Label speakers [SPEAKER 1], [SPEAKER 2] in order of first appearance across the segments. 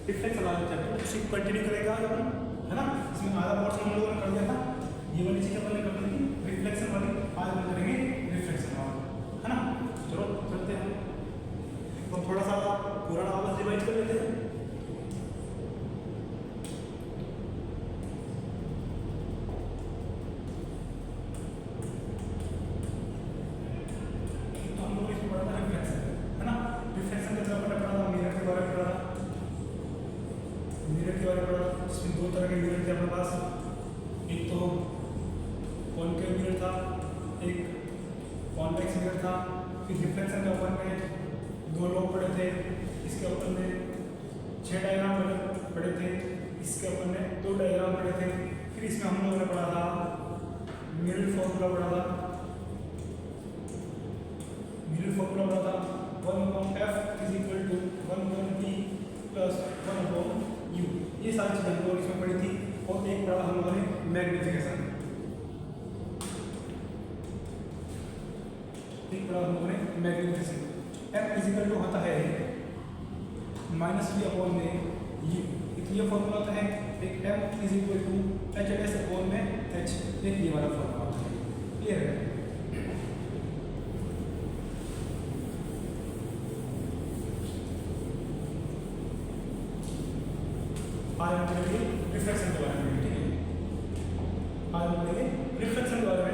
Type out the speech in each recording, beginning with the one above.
[SPEAKER 1] Reflection वाला chapter उसी को कंटिन्यू करेगा अपन, है ना। इसमें आधा पोर्शन हम लोगों ने कर दिया था, ये वाली चीज़ अपन ने कर दी थी रिफ्लेक्शन वाली, आज हम करेंगे रिफ्लेक्शन वाला, है ना। चलो चलते हैं, तो थोड़ा सा पुराना वापस रिवाइज कर लेते हैं। मिरर के बारे में पढ़ा, जिसमें दो तरह के मिरर थे अपने पास, एक तो कॉनकेव मिरर था, एक कॉन्वेक्स मिरर था। फिर रिफ्लेक्शन के ऊपर में दो लोग पढ़े थे, इसके ऊपर में 6 डायग्राम पढ़े थे, इसके ऊपर में 2 डायग्राम पढ़े थे। फिर इसमें हम लोगों ने पढ़ा था मिरर फॉर्मूला पढ़ा था, मिरर फॉर्मूला पढ़ा था 1/f is equal to 1/p plus 1/u। ये सारी चीज़ें हम लोग इसमें पढ़ी थी। और एक पढ़ा हम लोगों ने मैग्निफिकेशन, एक पढ़ा हम लोगों ने magnification. f is equal to होता है -v/u, ये फॉर्मूला होता है। एक m is equal to h/s/h, एक ये वाला फॉर्मूला होता है। क्लियर है। आज हम पढ़ेंगे रिफ्लेक्शन के बारे में, ठीक है। आज हम पढ़ेंगे रिफ्लेक्शन के बारे में।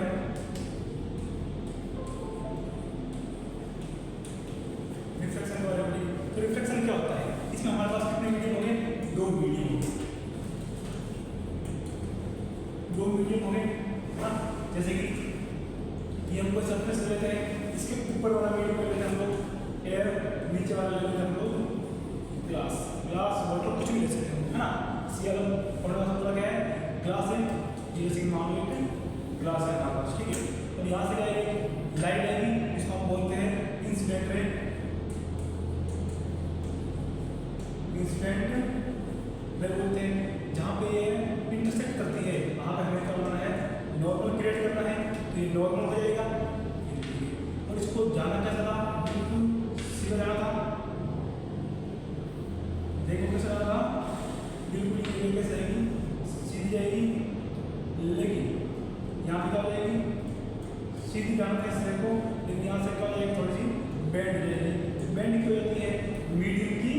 [SPEAKER 1] रिफ्लेक्शन के बारे में, तो रिफ्लेक्शन क्या होता है? इसमें हमारे पास कितने मीडियम हो गए? 2 मीडियम, 2 मीडियम हो गए ना। जैसे कि ये हम कोई सरफेस लेते हैं, इसके ऊपर वाला मीडियम लेते हैं हम लोग एयर, नीचे वाला लेते हैं हम लोग ग्लास, वाटर, कुछ भी ले सकते हैं, है ना। सीएल पढ़ना मतलब क्या है? ग्लास है, जैसे मान लो ग्लास है हमारे पास, ठीक है। और यहाँ से क्या आएगी? लाइट आएगी, जिसको हम बोलते हैं इंसिडेंट रे। इंसिडेंट रे बोलते हैं, जहाँ पे ये इंटरसेक्ट करती है वहाँ पे हमें क्या करना है? नॉर्मल क्रिएट करना है, तो ये नॉर्मल हो जाएगा। और इसको जाना कैसा था? बिल्कुल सीधा जाना था, देखो कैसे रहा था, बिल्कुल ये कैसे आएगी? सीधी जाएगी। लेकिन यहाँ पे क्या हो जाएगी? सीधी जाना कैसे देखो, लेकिन यहाँ से क्या हो जाएगी? थोड़ी सी बेंड हो जाएगी। बेंड क्यों होती है? मीडियम की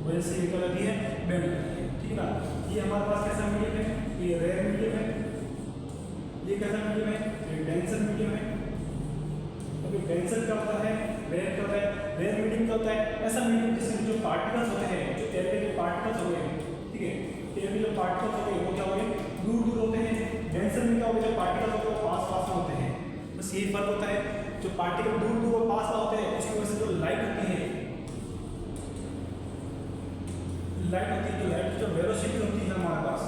[SPEAKER 1] वजह से ये क्या होती है? बेंड होती है, ठीक है ना। ये हमारे पास कैसा मीडियम है? ये रेयर मीडियम है। ये कैसा मीडियम है? ये डेंसर मीडियम है। अभी डेंसर क्या होता है? रेयर क्या होता है? रेयर मीडियम क्या होता है? ऐसा मीडियम जिसमें जो पार्टिकल्स होते हैं, जो एयर के पार्टिकल्स हो गए, ठीक है, एयर के जो पार्टिकल्स हो गए वो क्या हो गए? दूर दूर होते हैं। डेंसर में क्या होता है? जो पार्टिकल्स होते हैं वो पास पास में होते हैं। बस यही फर्क होता है। जो पार्टिकल दूर दूर और पास होते हैं उसकी वजह से जो लाइट होती है, तो लाइट की जो वेलोसिटी होती है हमारे पास,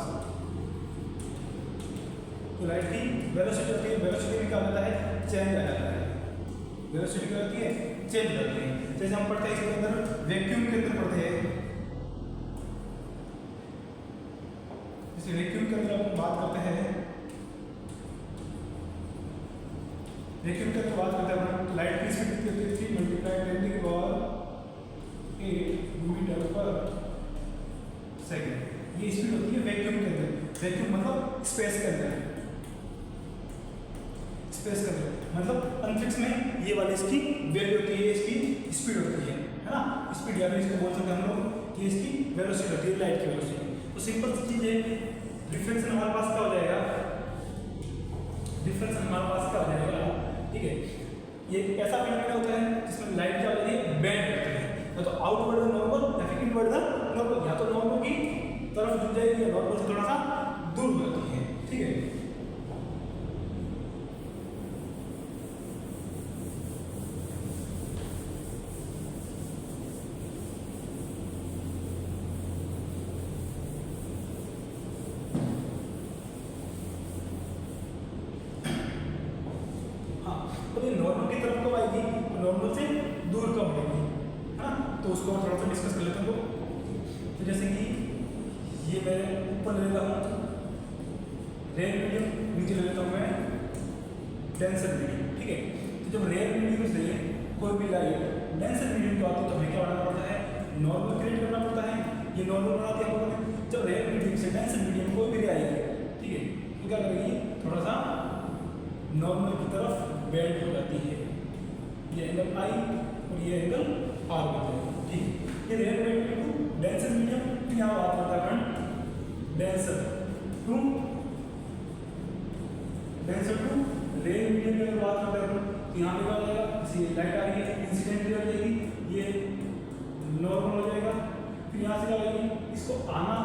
[SPEAKER 1] तो लाइट की वेलोसिटी होती है, वेलोसिटी में क्या होता है? चेंज आ जाता है। वेलोसिटी क्या होती है? चेंज हो जाती है। जैसे हम पढ़ते हैं इसके अंदर, वैक्यूम के अंदर पढ़ते हैं, जैसे वैक्यूम के अंदर हम बात करते हैं, वैक्यूम के अंदर बात करते हैं, लाइट की स्पीड कितनी होती है? 10⁻⁸ मीटर पर सेकेंड, ये स्पीड होती है वैक्यूम के अंदर। वैक्यूम मतलब स्पेस के अंदर, स्पेस के अंदर मतलब अंतरिक्ष में ये वाली इसकी वैल्यू होती है, इसकी स्पीड होती है ना। स्पीड या फिर इसको बोल सकते हैं हम लोग कि इसकी वेलोसिटी होती है, लाइट की वेलोसिटी। तो सिंपल सी चीज है, रिफ्लेक्शन हमारे पास क्या हो जाएगा? रिफ्लेक्शन हमारे पास क्या हो जाएगा? ठीक है, ये ऐसा फिनोमेना होता है जिसमें लाइट क्या होती है? बेंड करती है, या तो आउटवर्ड द नॉर्मल या फिर इनवर्ड द नॉर्मल, या तो नॉर्मल की तरफ जुड़ जाएगी या नॉर्मल से थोड़ा सा दूर हो जाती है, ठीक है। तो ये नॉर्मल की तरफ कब आएगी? नॉर्मल से दूर कब होगी, है ना। तो उसको थोड़ा सा डिस्कस कर लेते हैं लोग। तो जैसे कि ये मैं ऊपर ले लेता हूँ रेयर मीडियम, नीचे ले लेता हूँ मैं डेंसर मीडियम, ठीक है। तो जब रेयर मीडियम से कोई भी लाइट डेंसर मीडियम को आती है तो हमें क्या करना पड़ता है? नॉर्मल क्रिएट करना पड़ता है। ये नॉर्मल बना दिया हम लोगों ने। जब रेयर मीडियम से डेंसर मीडियम कोई भी रे आएगी, ठीक है, तो क्या करेगी, थोड़ा सा नॉर्मल की तरफ बेंड हो जाती है। ये एंगल आई और ये एंगल आर होता है, ठीक है। ये rare medium to denser medium, तो यहाँ बात करता है अपन डेंसर टू रेयर मीडियम की अगर बात करते हैं तो यहाँ पे क्या हो जाएगा, इसी लाइट आ रही है, इंसिडेंट हो जाएगी, ये नॉर्मल हो जाएगा। फिर यहाँ से क्या होगी, इसको आना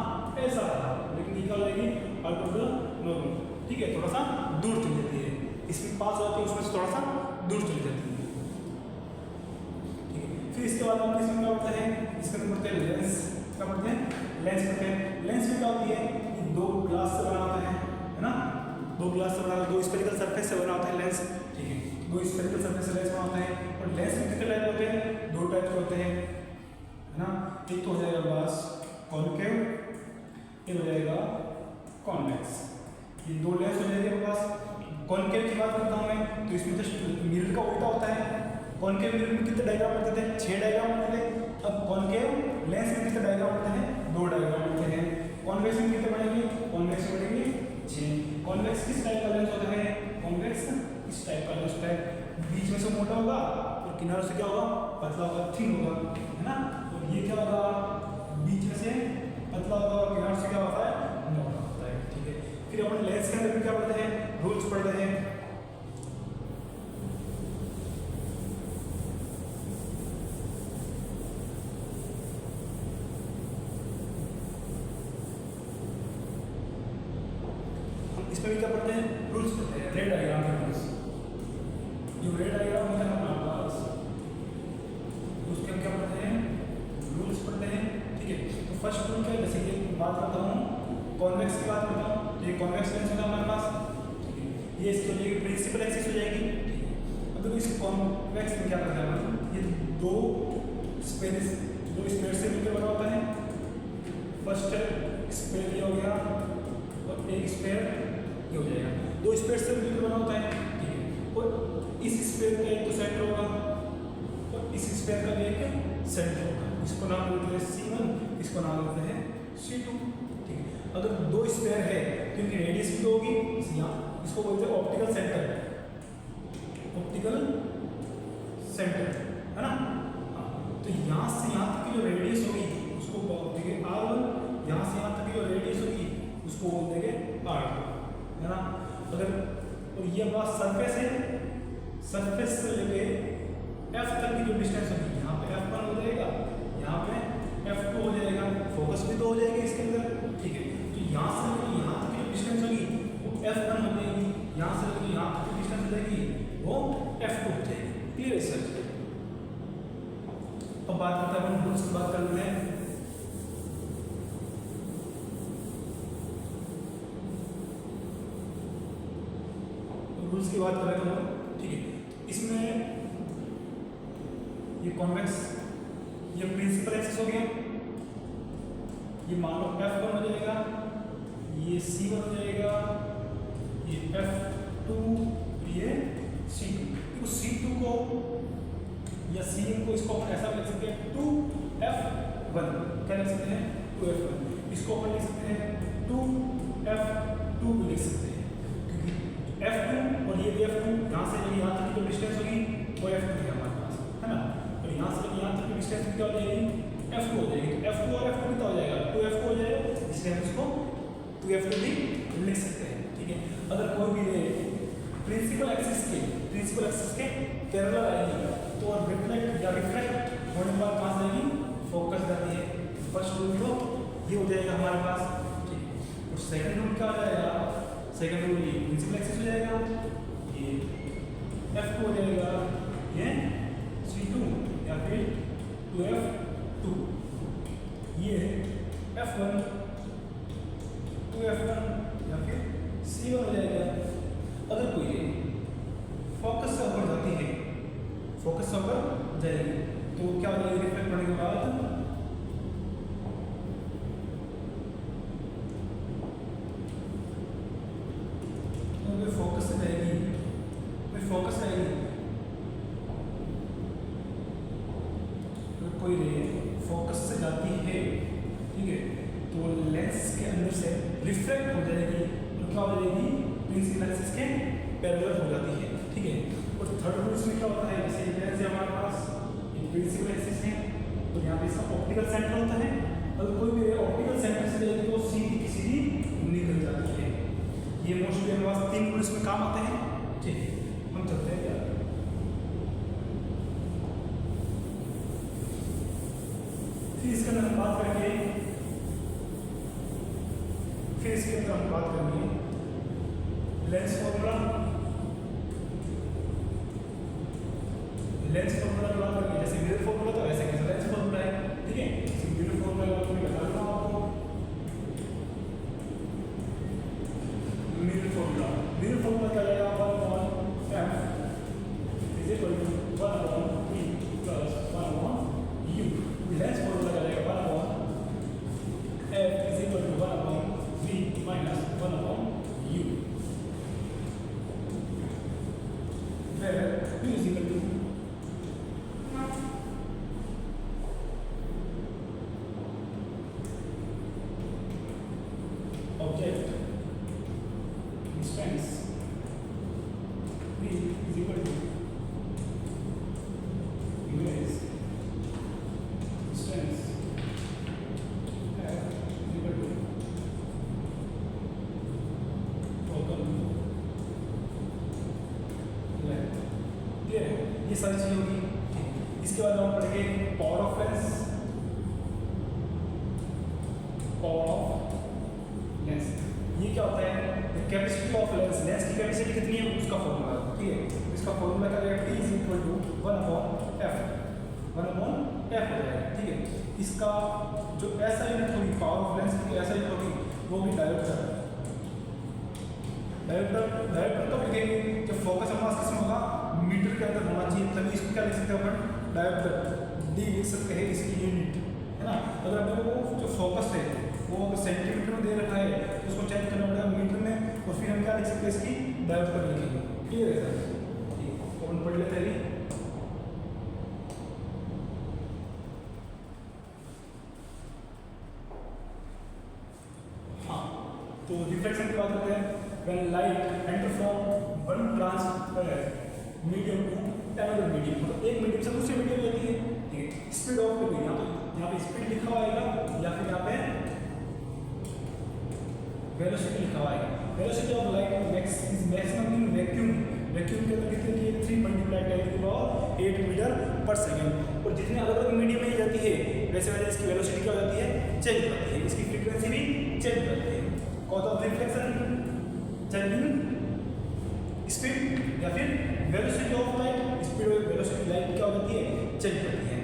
[SPEAKER 1] ऐसा था, लेकिन ये क्या हो जाएगी, आउट ऑफ द नॉर्मल, ठीक है, थोड़ा सा दूर चली जाती है, इसमें पास हो जाती है, उसमें से थोड़ा सा दूर चली जाती है, ठीक है। फिर इसके बाद हम इसमें क्या होता है, इसके अंदर पढ़ते हैं लेंस, क्या पढ़ते हैं, लेंस पढ़ते हैं। लेंस में क्या होती है, ये दो ग्लास से बना होता है ना, दो ग्लास से बना, दो स्फेरिकल सरफेस से बना होता है लेंस, ठीक है, दो स्फेरिकल सरफेस से लेंस बना होता है। और लेंस में कितने टाइप होते हैं, दो टाइप के होते हैं, है ना। एक तो हो जाएगा बस कॉन्केव, एक हो जाएगा कॉन्वेक्स, ये दो लेंस हो जाएंगे हमारे पास। कॉन्केव की बात करता हूँ मैं, तो इसमें जस्ट मिरर का उल्टा होता है। कॉन्केव मिरर में कितने डायग्राम बनते थे, 6 डायग्राम बनते थे। अब कॉन्केव लेंस में कितने डायग्राम बनते हैं, 2 डायग्राम बनते हैं। कॉन्वेक्स में कितने बनेंगे, कॉन्वेक्स में बनेंगे 6। कॉन्वेक्स किस टाइप का लेंस होता है, कॉन्वेक्स इस टाइप का लेंस होता है, बीच में से मोटा होगा और किनारों से क्या होगा, पतला होगा, थिन होगा, है ना। और ये क्या होगा, बीच में से पतला होगा और किनारों से क्या होता है, मोटा होता है, ठीक है। फिर अपन लेंस के अंदर भी क्या पढ़ते हैं, रूल्स पढ़ते हैं। इसमें भी क्या पढ़ते हैं, रूल्स पढ़ते हैं, रे डायग्राम के रूल्स। जो रे डायग्राम होता है हमारे पास, उसके हम क्या पढ़ते हैं, रूल्स पढ़ते हैं, ठीक है। तो फर्स्ट रूल क्या है, जैसे कि बात करता हूँ कॉन्वेक्स की बात करता हूँ, तो ये कॉन्वेक्स लेंस होता है हमारे पास, ठीक है। ये इसकी हो जाएगी प्रिंसिपल एक्सिस हो जाएगी, ठीक है। अगर इस कॉन्वेक्स में क्या करता है मतलब, ये दो स्पेयर से मिलकर बना होता है। फर्स्ट स्पेयर ये हो गया और एक स्पेयर हो जाएगा, 2 स्पेयर से मिलकर बना होता है, ठीक है। और इस स्पेयर का एक तो सेंटर होगा और इस स्पेयर का भी एक सेंटर होगा, इसको नाम देते हैं C1, इसको नाम देते हैं C2, ठीक है। अगर 2 स्पेयर है तो इनकी रेडियस भी तो होगी, इसको बोलते हैं ऑप्टिकल सेंटर, ऑप्टिकल सेंटर, है ना। तो यहाँ से यहाँ तक की जो रेडियस होगी उसको बोलेंगे R1, यहाँ से यहाँ तक की जो रेडियस होगी उसको बोल देंगे R2, है ना। अगर और ये बात सरफेस है, सरफेस से लेके F तक की जो डिस्टेंस होगी, यहाँ पे F1 हो जाएगा, यहाँ पे F2 हो जाएगा, फोकस भी तो हो जाएगी इसके अंदर, ठीक है। तो यहाँ से लेके यहाँ तक की जो डिस्टेंस होगी वो F1 हो जाएगी, यहाँ से लेके यहाँ तक की डिस्टेंस हो जाएगी वो F2 हो जाएगी, क्लियर है सर। अब बात करते हैं अपन रूल्स की बात कर लेते हैं। रूल्स की बात करें तो हम, ठीक है, इसमें ये कॉन्वेक्स, ये प्रिंसिपल एक्सिस हो गया, ये मान लो F1 हो जाएगा, ये C1 हो जाएगा, ये F2, ये C2। तो C2 को या C1 को इसको अपन ऐसा लिख सकते हैं 2F1, क्या लिख सकते हैं 2F1, इसको अपन लिख सकते हैं 2F2 भी लिख सकते हैं, क्योंकि F2 और ये भी F2, यहाँ से लेके यहाँ तक की जो डिस्टेंस होगी वो F2 है हमारे पास, है ना। और यहाँ से लेके यहाँ तक की डिस्टेंस क्या हो जाएगी, F2 हो जाएगी। तो F2 और F2 कितना हो जाएगा, 2F2 हो जाएगा, इसलिए हम इसको 2F2 भी लिख सकते हैं, ठीक है। अगर कोई भी प्रिंसिपल एक्सिस के पैरेलल आएगी तो रिफ्लेक्ट या रिफ्रैक्ट होने के बाद कहाँ से आएगी, फोकस जाती है। फर्स्ट रूल तो ये हो जाएगा हमारे पास, ठीक है। और सेकंड रूल क्या हो जाएगा, सेकंड रूल ये प्रिंसिपल एक्सिस हो जाएगा, ये F2 हो जाएगा, ये C2 या फिर 2F2, ये F1 2F1 या फिर C1 हो जाएगा। अगर कोई फोकस से ऊपर जाती है, फोकस से ऊपर जाएगी तो क्या हो जाएगी, रिफ्लेक्ट होने के बाद फोकस से जाएगी, फोकस आएगी, कोई रे फोकस से जाती है, ठीक ठीक है। तो लेंस के अंदर से रिफ्लेक्ट हो जाएगी तो क्या हो जाएगी, प्रिंसिपल एक्सिस के पैरेलल हो जाती है, ठीक है। और थर्ड रूल इसमें क्या होता है, जैसे लेंस है हमारे पास, ये प्रिंसिपल एक्सिस है, तो यहाँ पे इसका ऑप्टिकल सेंटर होता है, अगर कोई भी ऑप्टिकल सेंटर से जाएगी तो सीधी की सीधी निकल जाती है। ये मोस्टली हमारे पास 3 रूल इसमें काम आते हैं, ठीक है। हम चलते हैं क्या, फिर इसके अंदर हम बात करेंगे, फिर इसके अंदर हम बात करेंगे लेंस फॉर्मूला, लेंस फॉर्मूला की बात करेंगे, जैसे मिरर फॉर्मूला तो ऐसे कैसे लेंस फॉर्मूला है, ठीक है। मिरर फॉर्मूला की बात मैं बता दूंगा आपको। मिरर फॉर्मूला क्या रहेगा, 1/f is equal to 1/p plus 1/u। Lens formula क्या रहेगा, 1/f is equal to 1/v minus 1/u, where u is equal to object distance, v is equal to image distance, f is equal to focal length। Clear है, ये सारी चीजें होगी। इसके बाद हम पढ़ेंगे power of lens, power of lens ये क्या होता है, कैपेसिटी ऑफ लेंस, लेंस की कैपेसिटी कितनी है उसका फॉर्मूला, ठीक है। इसका फॉर्मूला क्या है, T is equal to 1/f, 1/f हो जाएगा, ठीक है। इसका जो ऐसा यूनिट होगी पावर ऑफ लेंस की, ऐसा यूनिट होगी वो भी डायोप्टर, डायोप्टर तो लिखेंगे जब फोकस हमारा किसमें होगा, मीटर के अंदर होना चाहिए, तभी इसको क्या लिख सकते हैं अपन, डायोप्टर। डी लिख सकते हैं इसकी यूनिट, है ना। अगर अपने को जो फोकस है वो अगर सेंटीमीटर में दे रखा है तो उसको चेंज करना पड़ेगा मीटर में, और फिर हम क्या लिख सकते हैं, इसकी डायोप्टर लिखेंगे, क्लियर है सर, ठीक है। तो हम पढ़ लेते हैं। हाँ, तो रिफ्लेक्शन की बात करते हैं, when light enter from one transparent medium to another medium, मतलब एक मीडियम से दूसरे मीडियम में जाती है, ठीक है। स्पीड ऑफ पे यहाँ पे स्पीड लिखा हुआ आएगा, या फिर यहाँ पे वेलोसिटी लिखा हुआ आएगा। Velocity of light maximum in vacuum, vacuum के अंदर कितनी है, 3 × 10⁸ मीटर पर सेकेंड। और जितने अलग अलग मीडियम में जाती है वैसे वैसे इसकी वेलोसिटी क्या हो जाती है, चेंज हो जाती है, इसकी फ्रीक्वेंसी भी चेंज हो जाती है। Cause of reflection, changing speed या फिर वेलोसिटी ऑफ लाइट, स्पीड और वेलोसिटी लाइट क्या हो जाती है, चेंज हो जाती है।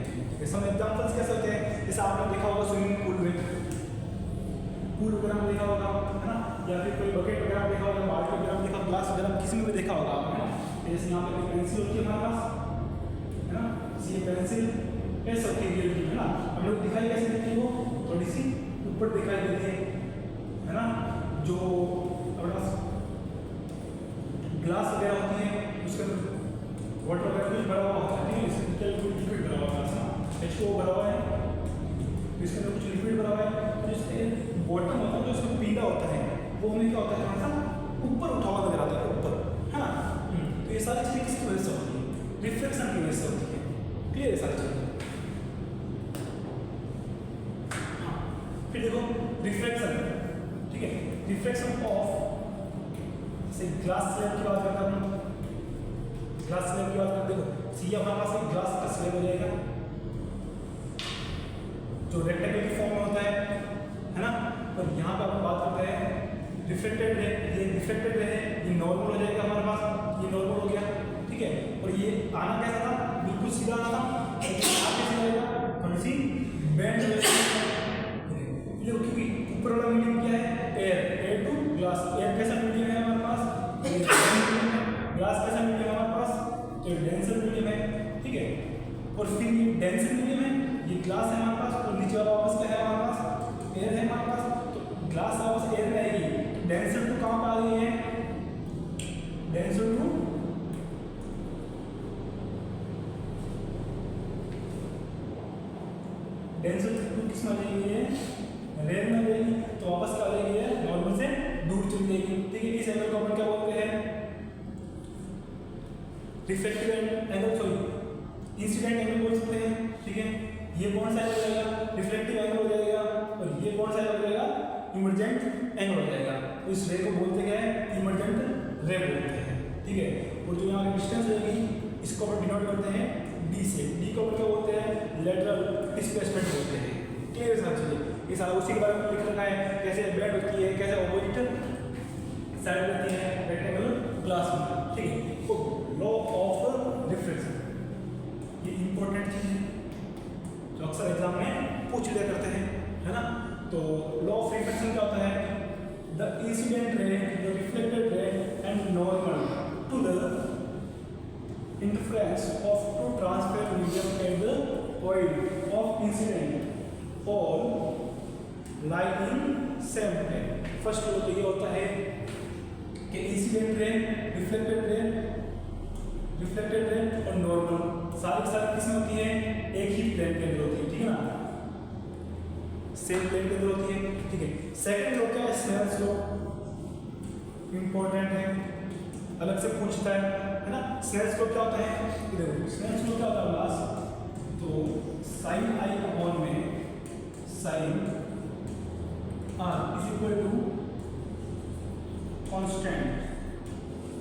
[SPEAKER 1] इसमें एग्जांपल्स कैसे होते हैं, जैसे आपने देखा होगा स्विमिंग पूल में, पूल वगैरह में देखा होगा, है ना, या फिर कोई बकेट वगैरह देखा होगा, बाल्टी वगैरह देखा, ग्लास वगैरह किसी में भी देखा होगा, है ना। जैसे यहाँ पे पेंसिल होती है हमारे पास, है ना, ये पेंसिल ऐसे होती है ना, हम लोग दिखाई कैसे देती है, वो थोड़ी सी ऊपर दिखाई देती है ना। जो हमारे पास ग्लास वगैरह होती है उसके अंदर वाटर वगैरह कुछ भरा हुआ होता है, ठीक है, इसके अंदर कुछ लिक्विड भरा हुआ है, H2O भरा हुआ है, इसके अंदर कुछ लिक्विड भरा हुआ है, तो इसके बॉटम होता है जो इसमें पीला होता है वो हमें क्या होता है, थोड़ा सा ऊपर उठा हुआ नजर आता है, ऊपर, है ना। तो ये सारी चीज़ें किसकी वजह से होती है, रिफ्लेक्शन की वजह से होती है, क्लियर है सारी चीज़ें। हाँ, फिर देखो रिफ्लेक्शन, ठीक है, रिफ्लेक्शन ऑफ, जैसे ग्लास स्लैब की बात करते हैं, ग्लास स्लैब की बात करते हैं, देखो सी हमारे पास एक ग्लास का स्लैब हो जाएगा जो रेक्टेंगल की फॉर्म में होता है ना। और यहाँ पे अपन बात करते हैं रिफ्लेक्टेड रे, ये रिफ्लेक्टेड रे है, ये नॉर्मल हो जाएगा हमारे पास, ये नॉर्मल हो गया, ठीक है। और ये आना कैसा था, बिल्कुल सीधा आना था, आगे से आएगा थोड़ी सी बैंड ये, क्योंकि ऊपर वाला मीडियम क्या है, एयर टू ग्लास, एयर कैसा मीडियम है हमारे पास, ग्लास कैसा मीडियम है हमारे पास, तो डेंसर मीडियम है, ठीक है। और फिर ये डेंसर मीडियम है, ये ग्लास है हमारे पास, और नीचे वाला वापस क्या है हमारे पास, एयर है हमारे पास, तो ग्लास वापस एयर में आएगी, तो डेंसर टू कहाँ पे आ रही है, डेंसर टू किस में आ जाएगी, रेयर में जाएगी तो वापस क्या जाएगी है, नॉर्मल से दूर चली जाएगी। ठीक है, इस एंगल को अपन क्या बोलते हैं, reflective angle, sorry incident angle बोल सकते हैं। ठीक है, ये कौन सा एंगल हो जाएगा, रिफ्लेक्टिव एंगल हो जाएगा, और ये कौन सा एंगल हो जाएगा, इमर्जेंट एंगल हो जाएगा। तो इस रे को बोलते क्या है, इमर्जेंट रे बोलते हैं। ठीक है, और जो यहाँ की डिस्टेंस रहेगी इसको अपन डिनोट करते हैं डी से। डी को अपन क्या बोलते हैं, लेटरल डिस्प्लेसमेंट बोलते हैं। क्लियर है समझिए, ये सारा उसी के बारे में लिख रखा है, कैसे बेंड होती है, कैसे ऑपोजिट साइड रहती है रेक्टेंगुलर ग्लास में। ठीक है, तो लॉ ऑफ रिफ्लेक्शन ये इंपॉर्टेंट चीज है जो अक्सर एग्जाम में पूछ लिया करते हैं, है ना। तो लॉ ऑफ रिफ्लेक्शन क्या होता है, the incident ray, the reflected ray and normal to the interference of two transparent medium at the point of incident all lie in same plane। First तो ये होता है कि इंसिडेंट रे, रिफ्लेक्टेड रे और normal सारी सारी किसमें होती है, एक ही प्लेन के अंदर होती है। ठीक है ना, सेम प्लेन के अंदर होती है। ठीक है, सेकंड लॉ क्या है, स्नेल्स लॉ, इंपॉर्टेंट है, अलग से पूछता है ना। स्नेल्स लॉ क्या होता है, इधर स्नेल्स लॉ क्या होता है क्लास, तो साइन आई अपॉन में sine r is equal to constant.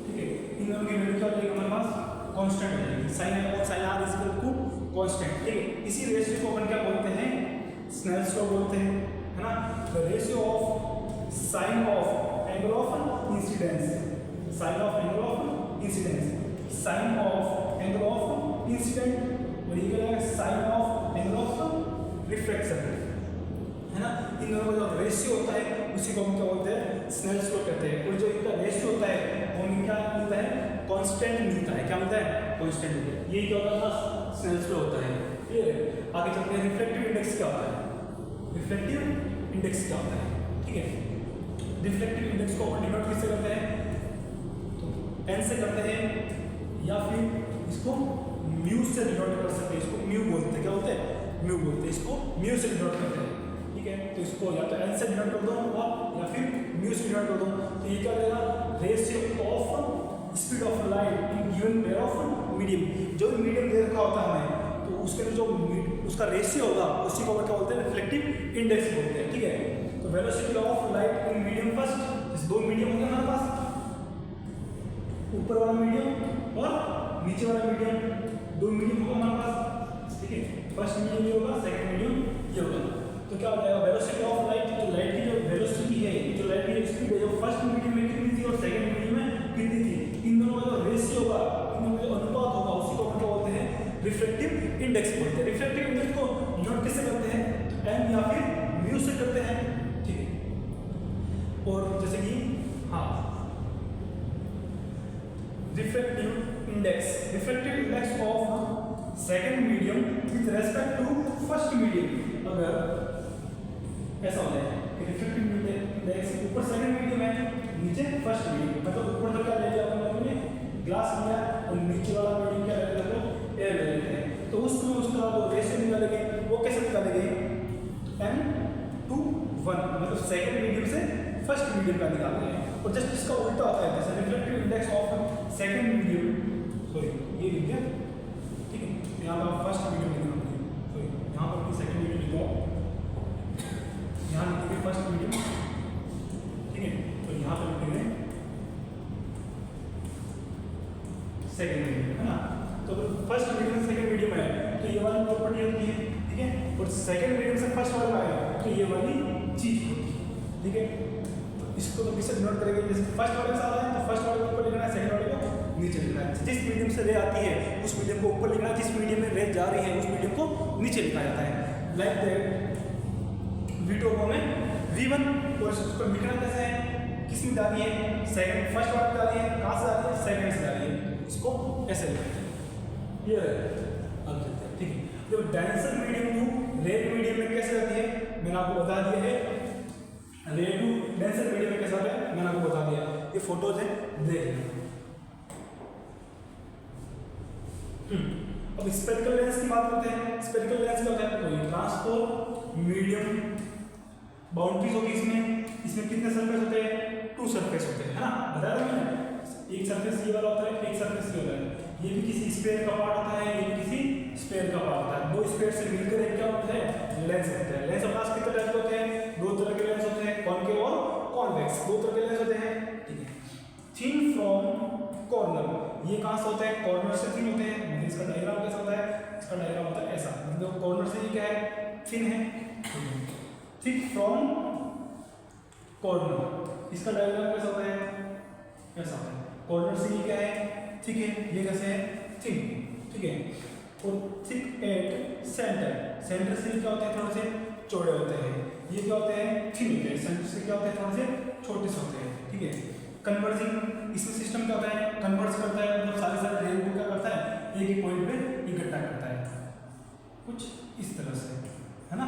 [SPEAKER 1] ठीक है, इन दोनों की वैल्यू क्या हो जाएगी हमारे पास, कांस्टेंट हो जाएगी, sine i upon sine r is equal to constant. ठीक है, इसी रेशियो को अपन क्या बोलते हैं, स्नेल्स लॉ बोलते हैं, है ना। The ratio of sine of angle of incidence, sine of angle of incidence, sine of angle of incident, और ये क्या है, sine of angle of reflection, है ना। इन दोनों का जो रेशियो होता है उसी को हम क्या बोलते हैं, स्नेल्स लॉ कहते हैं। और जो इनका रेशियो होता है वो क्या मिलता है, कांस्टेंट मिलता है। क्या मिलता है, कांस्टेंट मिलता है। यही क्या होता है, स्नेल्स लॉ होता है। ये आगे चलते हैं, रिफ्लेक्टिव इंडेक्स क्या होता है, रिफ्लेक्टिव इंडेक्स क्या होता है। ठीक है, रिफ्लेक्टिव इंडेक्स को अपन डिनोट किससे करते हैं, एन से करते हैं, या फिर इसको म्यू से डिनोट कर सकते हैं। इसको म्यू बोलते हैं, क्या बोलते हैं, म्यू बोलते हैं। इसको म्यू से डिनोट करते हैं। ठीक है, तो इसको या तो एन से डिनोट कर दो या फिर म्यू से डिनोट कर दो। तो ये क्या रहेगा, ratio of speed of light in given pair of medium. जो भी मीडियम दे रखा होता है हमें, तो उसके अंदर जो उसका रेशियो होगा उसी को क्या बोलते हैं, रिफ्लेक्टिव इंडेक्स बोलते हैं। ठीक है, तो velocity of light in medium first, दो मीडियम होंगे हमारे पास, ऊपर वाला मीडियम और नीचे वाला मीडियम, दो मीडियम होगा हमारे पास। ठीक है, फर्स्ट मीडियम ये होगा, सेकंड मीडियम ये होगा। तो क्या हो जाएगा, वेलोसिटी ऑफ लाइट, जो लाइट की जो वेलोसिटी है, जो लाइट की स्पीड है, जो फर्स्ट मीडियम में कितनी थी और सेकंड मीडियम में कितनी थी, इन दोनों का जो रेशियो होगा, इन दोनों का जो अनुपात होगा, उसी को हम क्या बोलते हैं, रिफ्लेक्टिव इंडेक्स बोलते हैं। रिफ्लेक्टिव इंडेक्स को डिनोट किससे करते हैं, एन या फिर म्यू से करते हैं। ठीक है, और जैसे कि हाँ, reflective index of second medium with respect to first medium. अगर ऐसा हो जाए कि रिफ्लेक्टिव इंडेक्स ऊपर सेकंड मीडियम है, नीचे फर्स्ट मीडियम, मतलब ऊपर तक क्या ले लिया अपन लोगों ने, ग्लास लिया, और नीचे वाला मीडियम क्या ले लेते हैं, एयर ले लेते हैं। तो उसमें उसका जो रेशियो निकालेंगे वो कैसे निकालेंगे, n/1, मतलब सेकंड मीडियम से फर्स्ट मीडियम का निकालते हैं। और जस्ट इसका उल्टा होता है, जैसे reflective index of second medium, sorry ये लिख दिया। ठीक है, यहाँ पर फर्स्ट मीडियम लिखना होगा, सॉरी यहाँ पर भी सेकंड मीडियम लिखो, यहाँ लिखेंगे फर्स्ट मीडियम। ठीक है, तो यहाँ पर लिखेंगे सेकंड मीडियम, है ना। तो फर्स्ट मीडियम से सेकंड मीडियम है तो ये वाली प्रॉपर्टी होती है। ठीक है, और सेकंड मीडियम से फर्स्ट वाला आया तो ये वाली चीज होती है। ठीक है, इसको तो किससे डिनोट करेंगे, जैसे फर्स्ट वाले से आ रहा है तो फर्स्ट वाले को ऊपर लिखना है, सेकंड वाले को नीचे लिखना है। जिस मीडियम से रे आती है उस मीडियम को ऊपर लिखना है, जिस मीडियम में रे जा रही है उस मीडियम को नीचे लिखा जाता है। लाइक दैट V2 को में V1, और इसको लिखना कैसे है, किसमें जा रही है, सेकंड, फर्स्ट वाले में जा रही है, कहाँ से आ रही है, सेकंड से जा रही है, इसको ऐसे लिखते हैं। ये अब चलते हैं। ठीक है, जब denser medium to rare medium में कैसे जाती है, मैंने आपको बता दिया है। रेयर टू डेंसर मीडियम में कैसा होता है मैंने आपको बता दिया, ये फोटोज है, देख लेना। अब स्पेरिकल लेंस की बात करते हैं। स्पेरिकल लेंस क्या होता है, कोई ट्रांसफॉर्म मीडियम बाउंड्रीज होगी इसमें कितने सरफेस होते हैं, 2 सरफेस होते हैं, है ना, बताया था मैंने। एक सरफेस ये वाला होता है, एक सरफेस ये होता है, ये भी किसी स्फीयर का पार्ट होता है, ये भी किसी स्फीयर का पार्ट होता है। दो स्फीयर से मिलकर एक क्या होता है, लेंस होता है। लेंस अपना कितने टाइप के होते हैं, 2 तरह के लेंस होते हैं, कॉनकेव और कॉन्वेक्स, 2 तरह के लेंस होते हैं, ठीक है। थिन फ्रॉम कॉर्नर, ये कहां से होता है, कॉर्नर से थिन होते हैं। मतलब इसका डायग्राम कैसा होता है, इसका डायग्राम होता है ऐसा, मतलब कॉर्नर से ये क्या है, थिन है, थिक फ्रॉम कॉर्नर, इसका डायग्राम कैसा होता है, ऐसा होता है। कॉर्नर से ये क्या है, थिक है, ये कैसे है, थिन, ठीक है। और थिक एट सेंटर, सेंटर से क्या होते हैं, थोड़े से चौड़े होते हैं, ये क्या होते हैं, थिन होते हैं। सेंटर से क्या होते हैं, थोड़े से छोटे से होते हैं, ठीक है। कन्वर्जिंग, इसमें सिस्टम क्या होता है, कन्वर्ज करता है, मतलब सारे रेल को क्या करता है, एक ही पॉइंट पे इकट्ठा करता है, कुछ इस तरह से, है ना।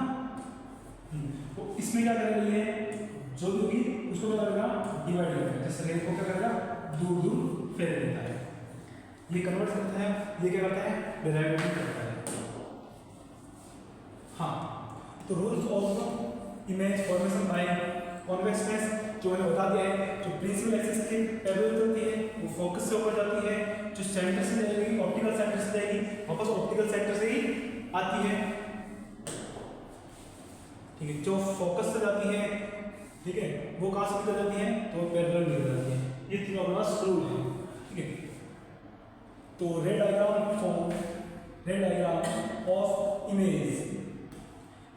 [SPEAKER 1] तो इसमें क्या करेगा, ये जो भी होगी उसको क्या करेगा, डिवाइड करेगा, जैसे रेल को क्या करेगा, दूर दूर फेर देता है, ये कन्वर्ट करता है, ये क्या करता है, डिराइवेटिव करता है। हाँ, तो rules of image formation by convex lens जो मैंने बता दिया है। जो प्रिंसिपल एक्सिस की पैरेलल होती है वो फोकस से ऊपर जाती है, जो सेंटर से जाएगी, ऑप्टिकल सेंटर से जाएगी, वापस ऑप्टिकल सेंटर से ही आती है, ठीक है। जो फोकस से जाती है, ठीक है, वो कहां से निकल जाती है, तो पैरेलल निकल जाती है। ये तीनों अपना रूल है, ठीक है। तो ray diagram of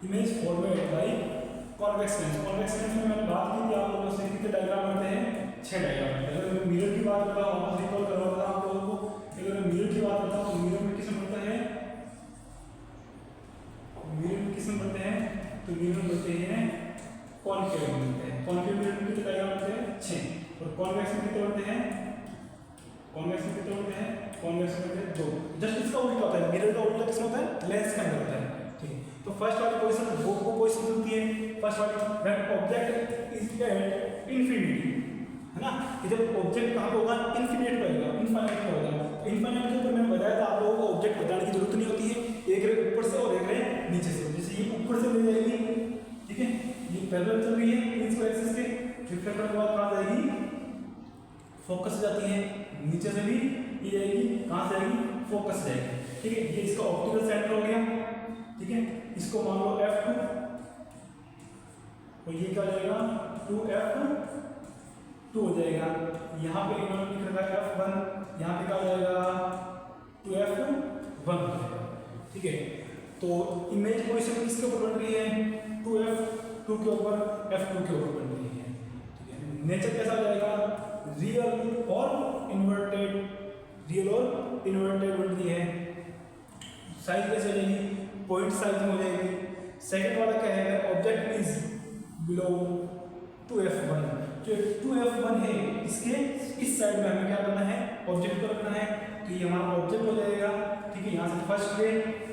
[SPEAKER 1] image format by convex lens. Convex lens में मैंने बात की थी आप लोगों से, कितने डायग्राम होते हैं, 6 डायग्राम। अगर मैं मिरर की बात करता हूँ, वापस रिकॉल करवाता हूँ आप लोगों को। अगर मैं मिरर की बात करता हूँ तो मिरर में किसमें बनता है, मिरर में किसमें बनते हैं, तो मिरर में बनते हैं कॉनकेव में बनते हैं। कॉनकेव मिरर में कितने डायग्राम होते हैं, 6। और कॉन्वेक्स में कितने बनते हैं, कॉन्वेक्स में कितने बनते हैं, कॉन्वेक्स में बनते हैं 2। जस्ट इसका उल्टा होता है, मिरर का उल्टा किसमें होता है, लेंस के अंदर होता है, ठीक है। तो फर्स्ट वाली पोजीशन वो पोजीशन होती है, फर्स्ट वाली when object is at infinity, है ना। कि जब ऑब्जेक्ट कहां पे होगा, इनफिनिट पे होगा, इनफाइनाइट पे होगा। तो इनफाइनाइट के ऊपर मैंने बताया था आप लोगों को ऑब्जेक्ट बताने की जरूरत नहीं होती है, एक रे ऊपर से और एक रे नीचे से। जैसे ये ऊपर से ले जाएगी, ठीक है, ये पैरेलल चल रही है प्रिंसिपल एक्सिस के, रिफ्लेक्टर के बाद कहां जाएगी, फोकस जाती है, नीचे से भी ये जाएगी, कहां से आएगी, फोकस जाएगी, ठीक है। ये इसका ऑप्टिकल सेंटर हो गया, ठीक है। इसको मान लो F2 और ये क्या हो जाएगा, 2F2 हो जाएगा। यहाँ पे इन्होंने लिख रखा है F1, यहाँ पे क्या हो जाएगा, 2F1 हो जाएगा, ठीक है। तो इमेज पोजीशन किसके ऊपर बन रही है, 2F2 के ऊपर, F2 के ऊपर बन रही है, ठीक है। नेचर कैसा हो जाएगा, रियल और इन्वर्टेड बन रही है। साइज कैसे हो जाएगी, पॉइंट साइज में हो जाएगी। सेकंड वाला क्या है, ऑब्जेक्ट इज बिलो 2F1, जो 2F1 है इसके इस साइड में हमें क्या करना है, ऑब्जेक्ट को रखना है, तो ये हमारा ऑब्जेक्ट हो जाएगा, ठीक है। यहाँ से फर्स्ट रे,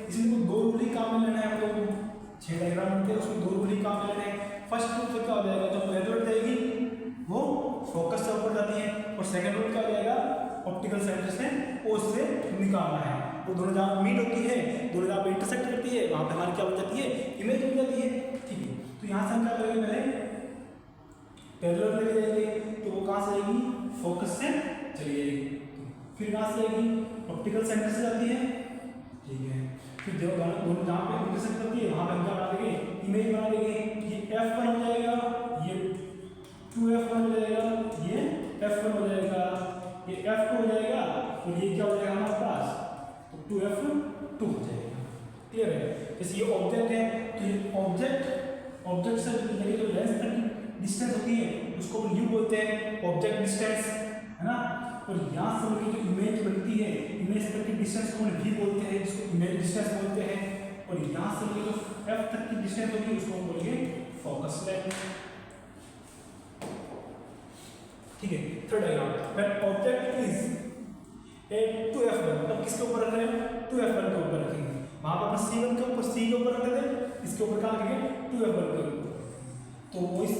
[SPEAKER 1] इसमें को 2 रूल ही काम में लेना है, हम लोग 6 डायग्राम होते हैं, उसमें 2 रूल ही काम में लेने हैं। फर्स्ट रूल से क्या हो जाएगा, जब पैरेलल जाएगी वो फोकस से ऊपर जाती है, और सेकंड रूल क्या हो जाएगा, ऑप्टिकल सेंटर से ओ से निकालना है। वो दोनों जहाँ मीट होती है, दोनों जहाँ पे इंटरसेक्ट करती है, वहाँ पे हमारी क्या बन जाती है, इमेज बन जाती है, ठीक है। तो यहाँ से हम क्या करेंगे, पहले पैरेलल लेके जाएंगे, तो वो कहाँ से आएगी, फोकस से चली जाएगी, फिर कहाँ से आएगी, ऑप्टिकल सेंटर से जाती है, ठीक है। फिर जो दोनों जहाँ पे इंटरसेक्ट करती है वहाँ पे हम क्या बना देंगे, इमेज बना देंगे। ये F1 हो जाएगा, ये 2F1 हो जाएगा, ये F1 हो जाएगा, ये F2 हो जाएगा, और ये क्या हो जाएगा हमारे पास, तो 2F2 हो जाएगा, क्लियर है। जैसे ये ऑब्जेक्ट है, तो ये ऑब्जेक्ट से जो लेंस तक की डिस्टेंस होती है उसको यू बोलते हैं, ऑब्जेक्ट डिस्टेंस, है ना। और यहाँ से जो इमेज बनती है, इमेज तक की डिस्टेंस को वी बोलते हैं, जिसको इमेज डिस्टेंस बोलते हैं। और यहाँ से जो F तक की डिस्टेंस होगी उसको हम बोलेंगे फोकस लेंथ, ठीक है। Third diagram, when object is at 2F1, तब किसके ऊपर रख रहे हैं, 2F1 के ऊपर रखेंगे। वहां पर C1 के ऊपर, C के ऊपर रखते थे, इसके ऊपर क्या रखेंगे, 2F1 के ऊपर। तो वो इस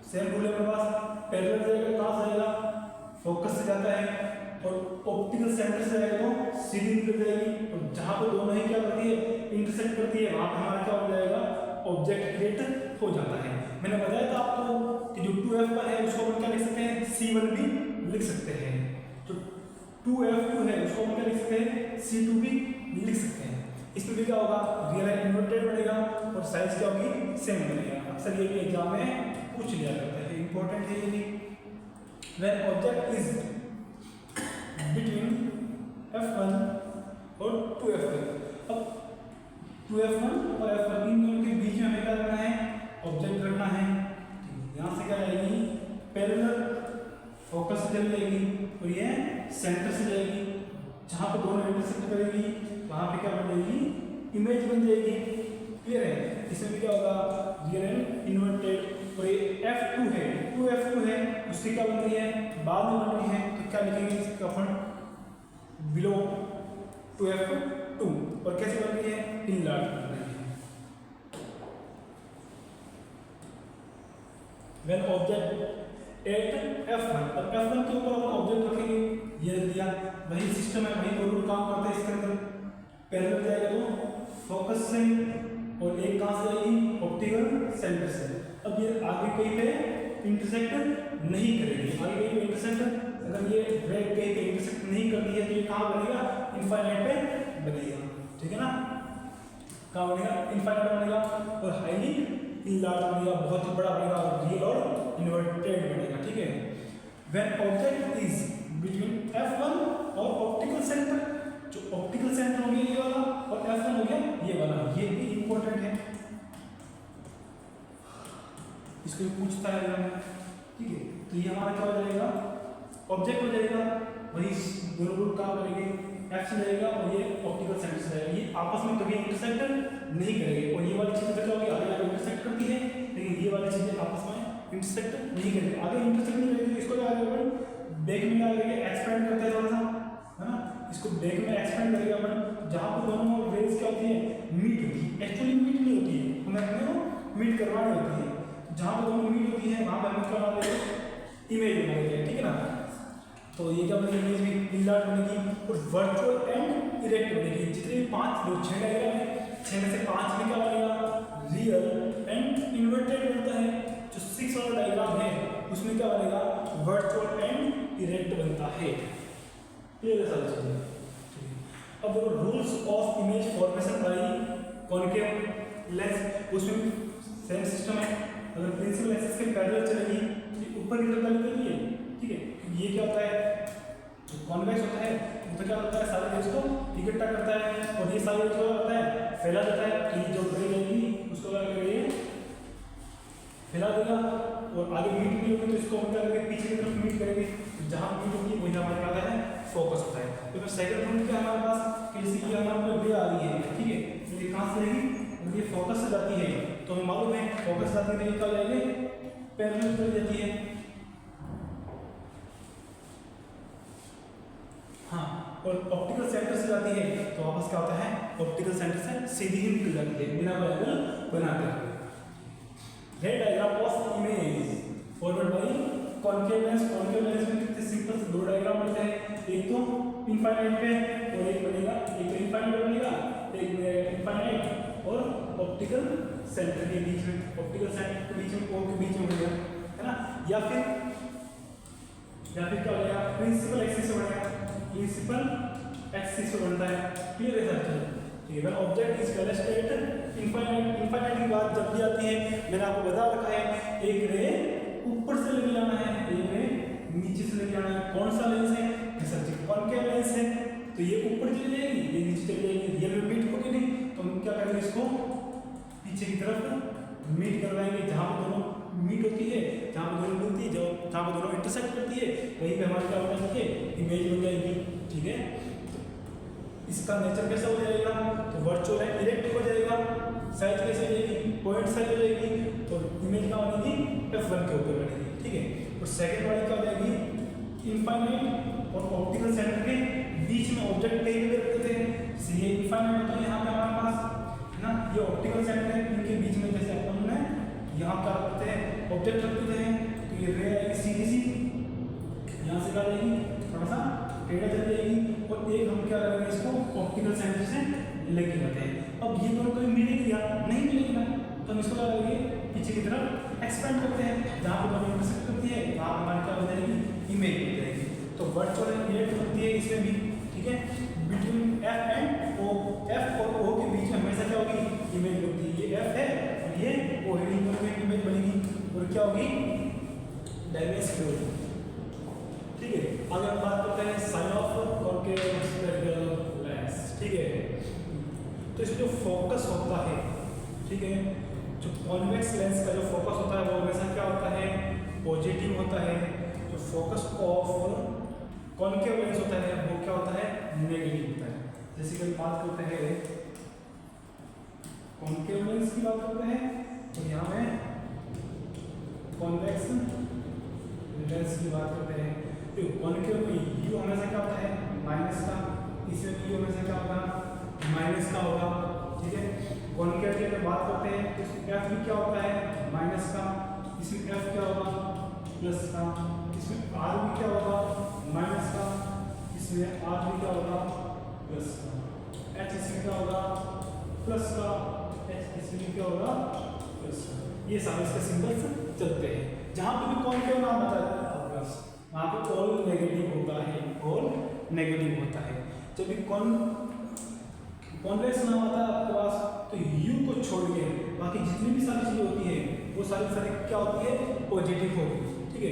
[SPEAKER 1] सेम रूल है मेरे पास, पैरेलल जाएगा, कहाँ से जाएगा, फोकस से जाता है, और ऑप्टिकल सेंटर से जाएगा तो सीधी निकल जाएगी, और जहाँ पे दोनों ही क्या करती है, इंटरसेक्ट करती है, वहां पे हमारा क्या हो जाएगा, ऑब्जेक्ट क्रिएट हो जाता है। मैंने बताया था आपको कि जो 2F1 है उसको हम क्या लिख सकते हैं, C1 भी लिख सकते हैं। जो 2F2 है उसको हम क्या लिख सकते हैं, C2 भी लिख सकते हैं। इसमें भी क्या होगा, रियल एंड इन्वर्टेड बनेगा और साइज क्या होगी, सेम बनेगा। अक्सर ये भी एग्जाम में पूछ लिया जाता है, इंपॉर्टेंट है ये भी। When object is between F1 और 2F1, अब 2F1 और F1 इन दोनों के बीच में हमें क्या रखना है, ऑब्जेक्ट रखना है। यहाँ से क्या आएगी, पैरेलल फोकस से चली जाएगी और ये सेंटर से जाएगी। जहाँ पे दोनों इंटरसेक्ट करेगी वहाँ पे क्या बन जाएगी, इमेज बन जाएगी। क्लियर है। इसमें भी क्या होगा, रियल एंड इन्वर्टेड। और ये F2 है, 2F2 है, उसकी क्या बन रही है, बाद में बन रही है, तो क्या लिखेंगे इसका अपन, बिलो 2F2। और कैसे बन रही है, इनलार्ज बन रही है। व्हेन ऑब्जेक्ट एट F1, अब F1 के ऊपर अपन ऑब्जेक्ट रखेंगे, ये दिया, वही सिस्टम है, वही दो रूल काम करते हैं इसके अंदर। पैरेलल जाएगा तो फोकस से, और एक कहाँ से आएगी, ऑप्टिकल सेंटर से। अब ये आगे कहीं पे इंटरसेक्ट नहीं करेगी, आगे कहीं पे इंटरसेक्ट, अगर ये रेड कहीं पे इंटरसेक्ट नहीं करती है तो ये कहाँ बनेगा, इनफाइनाइट पे बनेगा। ठीक है ना, कहाँ बनेगा, इनफाइनाइट बनेगा और हाईली इनलार्ज बनेगा, बहुत ही बड़ा बनेगा, रियल और इन्वर्टेड बनेगा। ठीक है। When object is between F1 और ऑप्टिकल सेंटर, जो ऑप्टिकल सेंटर हो गया ये वाला और F1 हो गया ये वाला, ये भी इंपॉर्टेंट है, इसको भी पूछता है एग्जाम। ठीक है, तो ये हमारा क्या हो जाएगा, ऑब्जेक्ट हो जाएगा, वही दोनों रूल काम करेंगे, F से जाएगा और ये ऑप्टिकल सेंटर से जाएगा, ये आपस में कभी इंटरसेक्ट नहीं करेंगे। और ये वाली चीजें क्या होगी, आगे आगे इंटरसेक्ट करती है, लेकिन ये वाली चीजें आपस में इंटरसेक्ट नहीं करेंगे। आगे इंटरसेक्ट नहीं करेंगे, इसको क्या आगे बैक में क्या करेंगे, एक्सपेंड करते हैं थोड़ा सा, है ना, इसको बैक में एक्सपेंड करेंगे अपन, जहाँ पर दोनों रेज क्या होती है, मीट होती है। एक्चुअली मीट नहीं होती है, हमें अपने मीट करवानी होती है, जहाँ पर दोनों मीट होती है वहाँ पर हमें क्या बना देंगे, इमेज बना देंगे। ठीक है ना, तो ये क्या बनेगी, इमेज भी इनलार्ज बनेगी और वर्चुअल एंड इरेक्ट बनेगी। जितने भी 5 जो 6 डायग्राम है, 6 में से 5 में क्या बनेगा, रियल एंड इन्वर्टेड बनता है। जो 6 वाला डायग्राम है उसमें क्या बनेगा, वर्चुअल एंड इरेक्ट बनता है। ये सारी चीजें। अब rules of image formation by concave lens, उसमें सेम सिस्टम है। अगर प्रिंसिपल एक्सिस के पैरेलल चलेगी तो ऊपर की तरफ चलेगी, ठीक है, ये क्या होता है, जो कॉन्वेक्स होता है वो तो क्या होता है, सारे रेज को इकट्ठा करता है और ये सारे रेज को होता है फैला देता है। कि जो रे रहेगी उसको क्या करेंगे, फैला देगा और आगे मीट नहीं होगी तो इसको हम क्या करेंगे, पीछे की तरफ मीट करेंगे, जहाँ मीट होगी वही हमारे क्या होता है, फोकस होता है। तो फिर सेकंड रूल क्या हमारे पास, कि जैसे ये हमारे रे आ रही है, ठीक है, तो ये कहाँ से रहेगी, ये फोकस से जाती है, तो हमें मालूम है फोकस जाती है क्या जाएगी, पैरेलल चली जाती है। हाँ, और ऑप्टिकल सेंटर से जाती है तो वापस क्या होता है, ऑप्टिकल सेंटर से सीधी ही निकल जाती है बिना पैरेलल बनाते हुए। Red diagram of image forward bye concave lens. Concave lens में कितने सिंपल से 2 डायग्राम बनते हैं, एक तो इनफाइनाइट पे और एक बनेगा, एक तो इनफाइनाइट बनेगा, एक इनफाइनाइट और ऑप्टिकल सेंटर के बीच में, ऑप्टिकल सेंटर के बीच में, ओ के बीच में बनेगा, है ना। या फिर क्या बनेगा, प्रिंसिपल एक्सिस से बनेगा, प्रिंसिपल एक्सिस से बनता है। क्लियर है सर। ठीक है, object is placed at infinite. Infinite की बात जब भी आती है, मैंने आपको बता रखा है, एक रे ऊपर से लेके जाना है, एक रे नीचे से लेके आना है। कौन सा लेंस है, सर जी कॉन्केव लेंस है, तो ये ऊपर चली जाएगी, ये नीचे चली जाएगी, रियल में मीट होगी नहीं, तो हम क्या करेंगे, इसको पीछे की तरफ मीट करवाएंगे, जहाँ पर दोनों मीट होती है, जहाँ पर दोनों मिलती है, जहाँ पर दोनों इंटरसेक्ट करती है, वहीं पे हमारी क्या बन जाएगी, इमेज बन जाएगी। ठीक है, इसका नेचर कैसा हो जाएगा, तो वर्चुअल है, इरेक्ट हो जाएगा, साइज कैसे हो जाएगी, पॉइंट साइज हो जाएगी, तो इमेज का बनेगी F1 के ऊपर बनेगी। ठीक है, और सेकंड वाली क्या हो जाएगी, इनफाइनाइट और ऑप्टिकल सेंटर के बीच में ऑब्जेक्ट कहीं भी रख देते हैं। ये इनफाइनाइट होता है यहाँ पे हमारे पास, है ना, ये ऑप्टिकल सेंटर है, इनके बीच में जैसे अपन ने यहाँ क्या करते हैं, ऑब्जेक्ट रख देते हैं, तो ये रे आएगी सीधी सी, यहाँ से क्या जाएगी, थोड़ा सा टेढ़ा चल जाएगी, और एक हम क्या करेंगे, इसको ऑप्टिकल सेंटर से लेके जाते हैं। अब ये दोनों कभी मिलेगी या नहीं मिलेगी ना, तो हम इसको क्या करेंगे, पीछे की तरफ एक्सपेंड करते हैं, जहाँ पर हमें इंटरसेक्ट करती है वहाँ हमारी क्या हो जाएगी, इमेज हो जाएगी। तो वर्चुअल इमेज बनती है इसमें भी, ठीक है। Between F and O, F और ओ के बीच में हमेशा क्या होगी, इमेज बनती है। ये एफ है और ये ओ है, इन दोनों में इमेज बनेगी और क्या होगी, डायमेंस की होगी, ठीक है। आगे हम बात करते हैं sign of concave spherical lens, ठीक है। तो इसमें जो फोकस होता है, ठीक है, जो कॉन्वेक्स लेंस का जो फोकस होता है वो हमेशा क्या होता है, पॉजिटिव होता है। जो फोकस ऑफ कॉन्केव लेंस होता है वो क्या होता है, नेगेटिव होता है। जैसे कि हम बात करते हैं कॉन्केव लेंस की बात करते हैं, तो यहाँ में कॉन्वेक्स लेंस की बात करते हैं। तो कॉन्केव में यू हमेशा क्या होता है, माइनस का, इसमें यू हमेशा क्या होगा, माइनस का होगा, ठीक है। कॉन्केव की अगर बात करते हैं तो इसमें एफ भी क्या होता है, माइनस का, इसमें एफ क्या होगा, प्लस का, इसमें आर भी क्या होगा, माइनस का, इसमें आर भी क्या होगा, प्लस का, एच इसमें क्या होगा, प्लस का, एच इसमें क्या होगा, प्लस का। ये सारे इसके सिंबल्स चलते हैं। जहाँ पे भी कॉन्केव नाम आता है प्लस, वहाँ पे ऑल नेगेटिव होता है, ऑल नेगेटिव होता है। जब भी कॉन्वेक्स नाम आता है आपके पास, तो यू को छोड़ के बाकी जितनी भी सारी चीज़ें होती है वो सारी क्या होती है, पॉजिटिव होती है, ठीक है।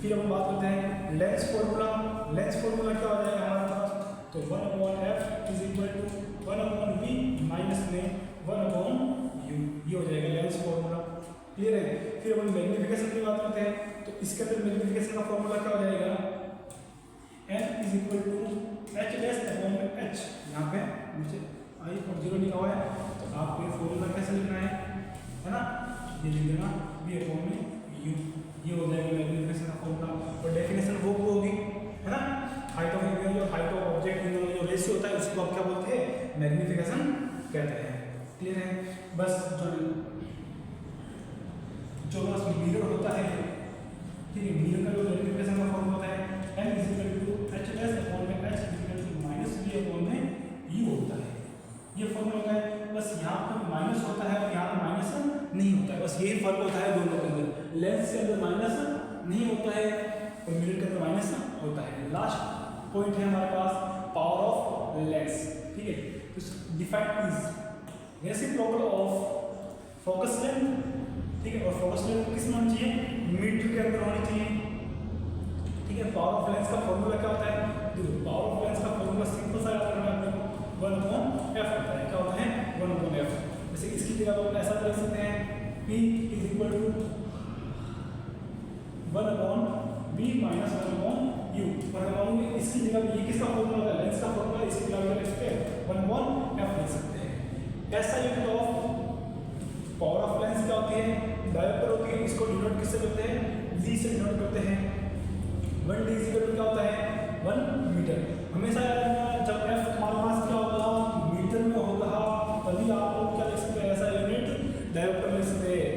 [SPEAKER 1] फिर हम बात करते हैं लेंस फॉर्मूला। लेंस फॉर्मूला क्या हो जाएगा हमारे पास, तो 1/f is equal to 1/v minus में 1/u, ये हो जाएगा लेंस फॉर्मूला, क्लियर है। फिर हम मैग्नीफिकेशन की बात करते हैं, तो इसके अंदर मैग्नीफिकेशन का फॉर्मूला क्या हो जाएगा, n is equal to h dash upon h, यहाँ पे नीचे आई और 0 लिखा हुआ है, तो आपको ये फॉर्मूला कैसे लिखना है ना, ये लिख देना v अपॉन में u, ये हो जाएगा मैग्नीफिकेशन का फॉर्मूला। और डेफिनेशन वो होगी, है ना, हाइट ऑफ एरिया, जो हाइट ऑफ ऑब्जेक्ट इन दोनों जो रेशियो होता है उसको आप क्या बोलते हैं, मैग्नीफिकेशन कहते हैं, क्लियर है। बस जो बस मिरर होता है, ठीक है, मिरर का जो मैग्नीफिकेशन का फॉर्मूला होता है m is equal to h dash upon में h is equal to minus v upon में u होता है, ये फॉर्मूला होता है। बस यहाँ पर माइनस होता है और यहाँ पर माइनस नहीं होता है, बस यही फर्क होता है दोनों के अंदर। लेंस के अंदर माइनस नहीं होता है और मिरर के अंदर माइनस होता है। लास्ट पॉइंट है हमारे पास पावर ऑफ लेंस, ठीक है। तो defined is reciprocal of focus length, ठीक है, और फोकस लेंथ किस में होनी चाहिए, मीटर के अंदर होनी चाहिए, ठीक है। पावर ऑफ लेंस का फॉर्मूला क्या होता है, देखो पावर ऑफ लेंस का फॉर्मूला सिंपल सा याद करना है आपको, 1/f होता है, क्या होता है 1/f। जैसे इसकी जगह आप ऐसा लिख सकते हैं, p is equal to 1/v minus 1/u, और इसकी जगह ये किसका फॉर्मूला है, लेंस का फॉर्मूला, इसकी जगह लिख सकते हैं 1/f लिख सकते हैं। ऐसा unit of power of lens क्या होती है, डायोप्टर होती है, इसको डिनोट किससे करते हैं, v से डिनोट करते हैं। 1d इज इक्वल टू क्या होता है, 1 मीटर। हमेशा याद रखना जब f हमारे पास क्या होगा, मीटर में होगा, तभी आप लोग क्या लिख सकते हैं, ऐसा यूनिट डायोप्टर लिख सकते हैं।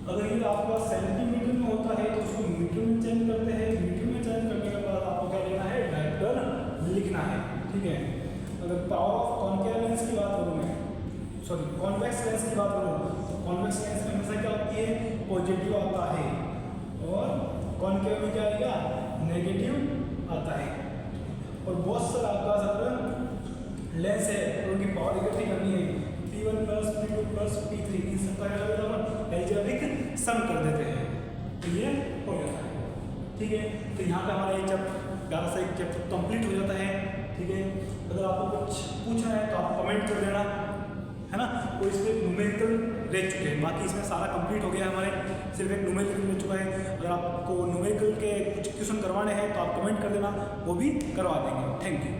[SPEAKER 1] अगर ये आपका सेंटीमीटर में होता है तो उसको मीटर में चेंज करते हैं, मीटर में चेंज करने के बाद आपको क्या लेना है, डायोप्टर लिखना है, ठीक है। अगर पावर ऑफ कॉन्केव लेंस की बात करूँ मैं, सॉरी कॉन्वेक्स लेंस की बात करूँ, तो कॉन्वेक्स लेंस में हमेशा क्या होती है, पॉजिटिव आता है, और कॉन्केव में क्या आएगा, नेगेटिव आता है। और बहुत सारा आपके पास अगर लेंस है तो उनकी पावर इकट्ठी करनी है, P1 plus P2 plus P3 इन सबका अलजेब्रिक सम कर देते हैं, तो ये हो जाता है, ठीक है। तो यहाँ पे हमारा ये चैप्टर 11 से एक चैप्टर कंप्लीट हो जाता है, ठीक है। अगर आपको कुछ पूछना है तो आप कमेंट कर देना, है ना। और इस पर न्यूमेरिकल रह चुके हैं, बाकी इसमें सारा कंप्लीट हो गया हमारे, सिर्फ एक न्यूमेरिकल रह चुका है। अगर आपको न्यूमेरिकल के कुछ क्वेश्चन करवाने हैं तो आप कमेंट कर देना, वो भी करवा देंगे। Thank you.